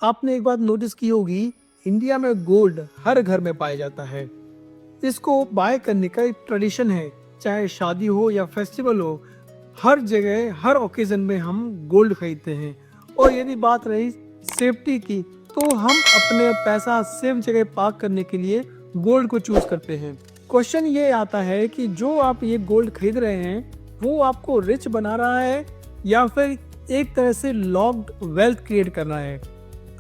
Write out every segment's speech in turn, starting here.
आपने एक बात नोटिस की होगी, इंडिया में गोल्ड हर घर में पाया जाता है। इसको बाय करने का एक ट्रेडिशन है, चाहे शादी हो या फेस्टिवल हो, हर जगह हर ओकेजन में हम गोल्ड खरीदते हैं। और यदि बात रही सेफ्टी की, तो हम अपने पैसा सेफ जगह पार्क करने के लिए गोल्ड को चूज करते हैं। क्वेश्चन ये आता है कि जो आप ये गोल्ड खरीद रहे हैं वो आपको रिच बना रहा है या फिर एक तरह से लॉक्ड वेल्थ क्रिएट कर रहा है।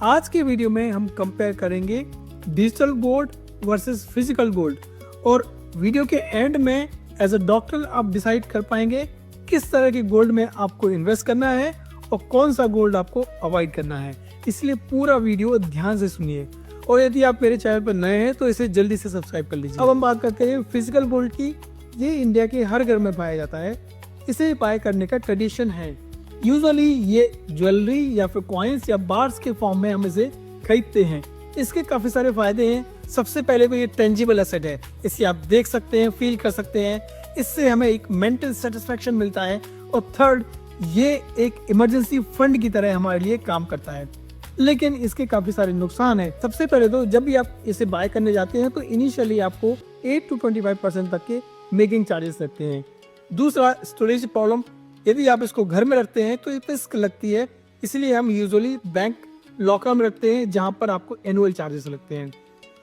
आज के वीडियो में हम कंपेयर करेंगे digital gold versus physical gold, और वीडियो के एंड में एज अ डॉक्टर आप डिसाइड कर पाएंगे किस तरह के गोल्ड में आपको इन्वेस्ट करना है और कौन सा गोल्ड आपको अवॉइड करना है। इसलिए पूरा वीडियो ध्यान से सुनिए, और यदि आप मेरे चैनल पर नए हैं तो इसे जल्दी से सब्सक्राइब कर लीजिए। अब हम बात करते हैं फिजिकल गोल्ड की। ये इंडिया के हर घर में पाया जाता है। इसे बाय करने का ट्रेडिशन है। यूजुअली ये ज्वेलरी या फिर कॉइन्स या बार्स के फॉर्म में हम इसे खरीदते हैं। इसके काफी सारे फायदे हैं। सबसे पहले तो ये टेंजिबल एसेट है, इसे आप देख सकते हैं, फील कर सकते हैं, इससे हमें एक मेंटल सेटिस्फेक्शन मिलता है। और थर्ड, ये एक इमरजेंसी फंड की तरह हमारे लिए काम करता है। लेकिन इसके काफी सारे नुकसान हैं। सबसे पहले तो जब भी आप इसे बाय करने जाते हैं तो इनिशियली आपको 8 to 25% तक के मेकिंग चार्जेस लगते हैं। दूसरा, स्टोरेज प्रॉब्लम। यदि आप इसको घर में रखते हैं तो रिस्क लगती है, इसलिए हम यूजुअली बैंक लॉकर में रखते हैं जहां पर आपको एनुअल चार्जेस लगते हैं।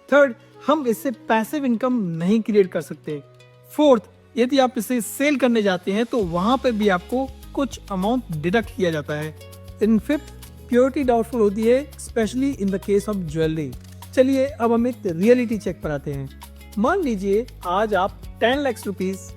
थर्ड, हम इससे पैसिव इनकम नहीं क्रिएट कर सकते। फोर्थ, यदि आप इसे सेल करने जाते हैं तो वहां पर भी आपको कुछ अमाउंट डिडक्ट किया जाता है। इन फिफ्थ, प्योरिटी डाउटफुल होती है, specially in the case of jewellery. चलिए अब हम एक रियलिटी चेक पर आते हैं। मान लीजिए आज आप 10 लाख रुपीस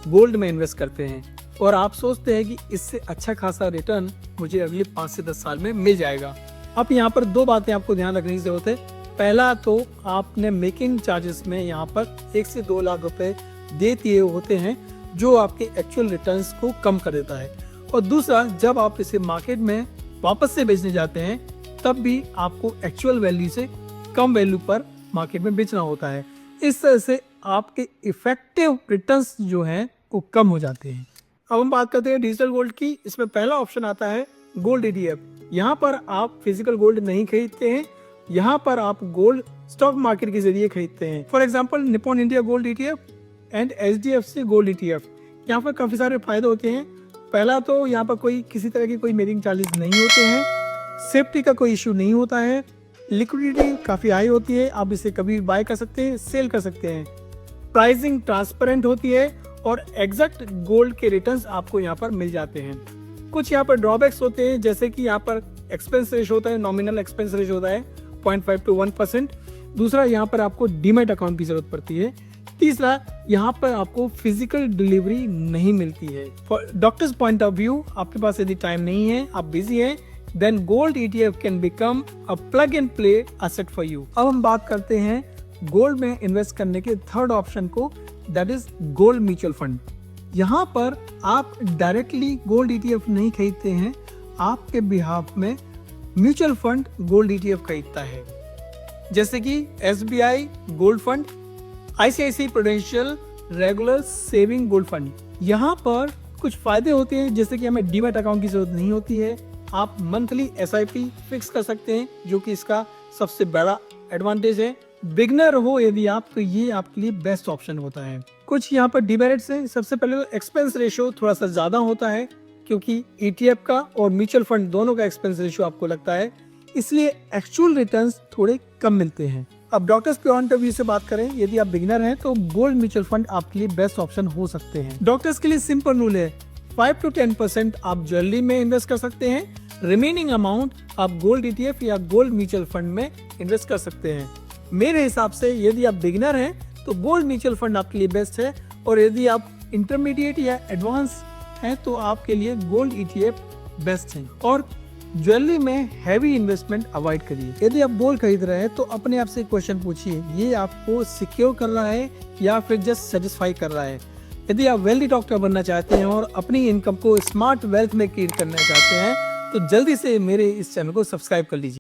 गोल्ड में इन्वेस्ट करते हैं और आप सोचते हैं कि इससे अच्छा खासा रिटर्न मुझे अगले 5 से 10 साल में मिल जाएगा। अब यहाँ पर दो बातें आपको ध्यान रखने की जरूरत है। पहला तो आपने मेकिंग चार्जेस में यहाँ पर 1 से 2 लाख रुपए दे दिए होते हैं, जो आपके एक्चुअल रिटर्न्स को कम कर देता है। और दूसरा, जब आप इसे मार्केट में वापस से बेचने जाते हैं तब भी आपको एक्चुअल वैल्यू से कम वैल्यू पर मार्केट में बेचना होता है। इस तरह से आपके इफेक्टिव रिटर्न्स जो हैं वो कम हो जाते हैं। अब हम बात करते हैं डिजिटल गोल्ड की। इसमें पहला ऑप्शन आता है गोल्ड ETF। यहाँ पर आप फिजिकल गोल्ड नहीं खरीदते हैं, यहाँ पर आप गोल्ड स्टॉक मार्केट के जरिए खरीदते हैं। For example Nippon India gold ETF and HDFC gold ETF। यहाँ पर काफी सारे फायदे होते हैं। पहला तो यहाँ पर कोई किसी तरह की कोई मेकिंग चार्जेस नहीं होते हैं, सेफ्टी का कोई इश्यू नहीं होता है, लिक्विडिटी काफी हाई होती है, आप इसे कभी बाय कर सकते हैं, सेल कर सकते हैं, प्राइसिंग ट्रांसपेरेंट होती है और एग्जैक्ट गोल्ड के रिटर्न्स आपको यहाँ पर मिल जाते हैं। कुछ यहाँ पर ड्रॉबैक्स होते हैं, जैसे कि यहाँ पर एक्सपेंस रेशो होता है, नॉमिनल एक्सपेंस रेशो होता है 0.5 to 1%। दूसरा, यहाँ पर आपको डीमैट अकाउंट की जरूरत पड़ती है। तीसरा, यहाँ पर आपको फिजिकल डिलीवरी नहीं मिलती है। For doctors point of view, आपके पास यदि टाइम नहीं है, आप बिजी हैं, then gold ETF can become a plug and play asset for you. अब हम बात करते हैं गोल्ड में इन्वेस्ट करने के थर्ड ऑप्शन को, that is gold mutual fund. यहाँ पर आप डायरेक्टली गोल्ड ETF नहीं खरीदते हैं, आपके बिहाफ में म्यूचुअल फंड गोल्ड ETF खरीदता है, जैसे कि SBI gold fund, ICICI prudential regular saving gold fund. यहाँ पर कुछ फायदे होते हैं, जैसे कि हमें डीमैट अकाउंट की जरूरत नहीं होती है, आप मंथली SIP फिक्स कर सकते हैं, जो कि इसका सबसे बड़ा एडवांटेज है। बिगनर हो यदि आप, तो ये आपके लिए बेस्ट ऑप्शन होता है। कुछ यहाँ पर डिमेरिट्स हैं। सबसे पहले तो एक्सपेंस रेशियो थोड़ा सा ज्यादा होता है, क्योंकि ETF का और म्यूचुअल फंड दोनों का एक्सपेंस रेशियो आपको लगता है, इसलिए एक्चुअल रिटर्न्स थोड़े कम मिलते हैं। अब डॉक्टर्स पॉइंट ऑफ व्यू से बात करें, यदि आप बिगिनर हैं तो गोल्ड म्यूचुअल फंड आपके लिए बेस्ट ऑप्शन हो सकते हैं। डॉक्टर्स के लिए सिंपल रूल है, 5 to 10% आप ज्वेलरी में इन्वेस्ट कर सकते हैं, रिमेनिंग अमाउंट आप गोल्ड ETF या गोल्ड म्यूचुअल फंड में इन्वेस्ट कर सकते हैं। मेरे हिसाब से यदि आप बिगिनर हैं तो गोल्ड म्यूचुअल फंड आपके लिए बेस्ट है, और यदि आप इंटरमीडिएट या एडवांस हैं तो आपके लिए गोल्ड ETF बेस्ट है। और ज्वेलरी में हैवी इन्वेस्टमेंट अवॉइड करिए। यदि आप गोल्ड खरीद रहे हैं तो अपने आप से क्वेश्चन पूछिए, ये आपको सिक्योर कर रहा है या फिर जस्ट सेटिस्फाई कर रहा है। यदि आप वेल्दी डॉक्टर बनना चाहते हैं और अपनी इनकम को स्मार्ट वेल्थ में क्रिएट करना चाहते हैं तो जल्दी से मेरे इस चैनल को सब्सक्राइब कर लीजिए।